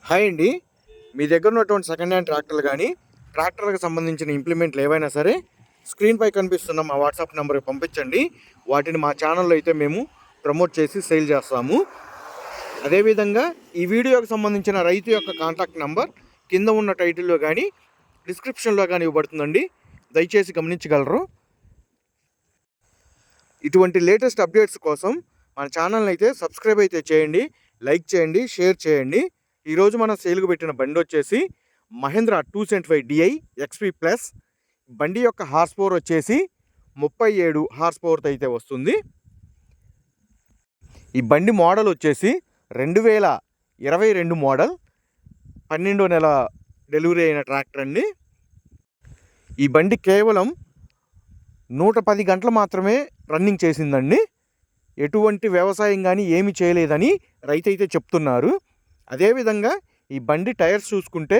Hi అండి. మీ దగ్గర ఉన్నటువంటి సెకండ్ హ్యాండ్ ట్రాక్టర్లు కానీ ట్రాక్టర్లకు సంబంధించిన ఇంప్లిమెంట్లు ఏవైనా సరే స్క్రీన్పై కనిపిస్తున్న మా వాట్సాప్ నెంబర్కి పంపించండి. వాటిని మా ఛానల్లో అయితే మేము ప్రమోట్ చేసి సేల్ చేస్తాము. అదేవిధంగా ఈ వీడియోకి సంబంధించిన రైతు యొక్క కాంటాక్ట్ నెంబర్ కింద ఉన్న టైటిల్లో కానీ డిస్క్రిప్షన్లో కానీ ఇవ్వబడుతుందండి. దయచేసి గమనించగలరు. ఇటువంటి లేటెస్ట్ అప్డేట్స్ కోసం మన ఛానల్ని అయితే సబ్స్క్రైబ్ అయితే చేయండి, లైక్ చేయండి, షేర్ చేయండి. ఈరోజు మనం సేల్కు పెట్టిన బండి వచ్చేసి మహేంద్ర 275 DI XP ప్లస్. బండి యొక్క హార్స్ పవర్ వచ్చేసి 37 హార్స్ పవర్తో అయితే వస్తుంది. ఈ బండి మోడల్ వచ్చేసి 2022 మోడల్, 12వ నెల డెలివరీ అయిన ట్రాక్టర్ అండి. ఈ బండి కేవలం 110 గంటలు మాత్రమే రన్నింగ్ చేసిందండి. ఎటువంటి వ్యవసాయం కానీ ఏమి చేయలేదని రైతు అయితే చెప్తున్నారు. అదేవిధంగా ఈ బండి టైర్స్ చూసుకుంటే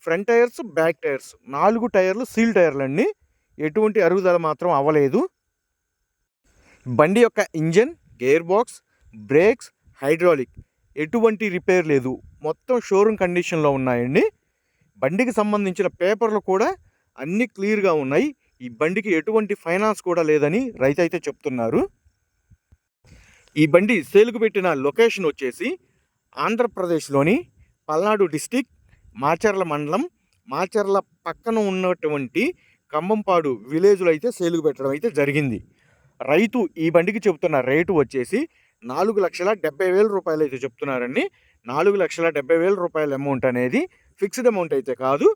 ఫ్రంట్ టైర్స్, బ్యాక్ టైర్స్ 4 టైర్లు సీల్ టైర్లు అండి. ఎటువంటి అరుగుదల మాత్రం అవ్వలేదు. బండి యొక్క engine, gear box, brakes, hydraulic ఎటువంటి రిపేర్ లేదు. మొత్తం షోరూమ్ కండిషన్లో ఉన్నాయండి. బండికి సంబంధించిన పేపర్లు కూడా అన్నీ క్లియర్గా ఉన్నాయి. ఈ బండికి ఎటువంటి ఫైనాన్స్ కూడా లేదని రైతు అయితే చెప్తున్నారు. ఈ బండి సేల్కు పెట్టిన లొకేషన్ వచ్చేసి ఆంధ్రప్రదేశ్లోని పల్నాడు డిస్టిక్, మాచర్ల మండలం, మాచర్ల పక్కన ఉన్నటువంటి కంబంపాడు విలేజ్లో అయితే సేల్కు పెట్టడం అయితే జరిగింది. రైతు ఈ బండికి చెబుతున్న రేటు వచ్చేసి 4,70,000 రూపాయలు అయితే చెప్తున్నారండి. 4,70,000 రూపాయల అమౌంట్ అనేది ఫిక్స్డ్ అమౌంట్ అయితే కాదు.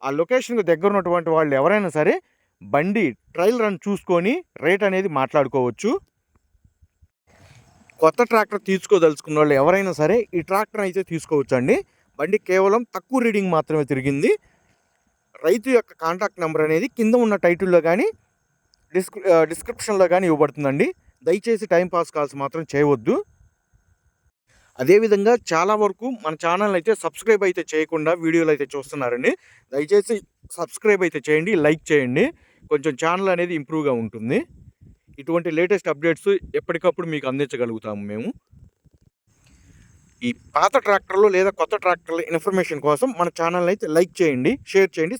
ఆ లొకేషన్కి దగ్గర ఉన్నటువంటి వాళ్ళు ఎవరైనా సరే బండి ట్రయల్ రన్ చూసుకొని రేట్ అనేది మాట్లాడుకోవచ్చు. కొత్త ట్రాక్టర్ తీసుకోదలుచుకున్న వాళ్ళు ఎవరైనా సరే ఈ ట్రాక్టర్ అయితే తీసుకోవచ్చు అండి. బండి కేవలం తక్కువ రీడింగ్ మాత్రమే తిరిగింది. రైతు యొక్క కాంటాక్ట్ నెంబర్ అనేది కింద ఉన్న టైటిల్లో కానీ డిస్క్రిప్షన్లో కానీ ఇవ్వబడుతుందండి. దయచేసి టైంపాస్ కాల్స్ మాత్రం చేయవద్దు. అదేవిధంగా చాలా వరకు మన ఛానల్ అయితే సబ్స్క్రైబ్ అయితే చేయకుండా వీడియోలు అయితే చూస్తున్నారండి. దయచేసి సబ్స్క్రైబ్ అయితే చేయండి, లైక్ చేయండి. కొంచెం ఛానల్ అనేది ఇంప్రూవ్గా ఉంటుంది. ఇటువంటి లేటెస్ట్ అప్డేట్స్ ఎప్పటికప్పుడు మీకు అందించగలుగుతాము మేము. ఈ పాత ట్రాక్టర్లు లేదా కొత్త ట్రాక్టర్ల ఇన్ఫర్మేషన్ కోసం మన ఛానల్ అయితే లైక్ చేయండి, షేర్ చేయండి,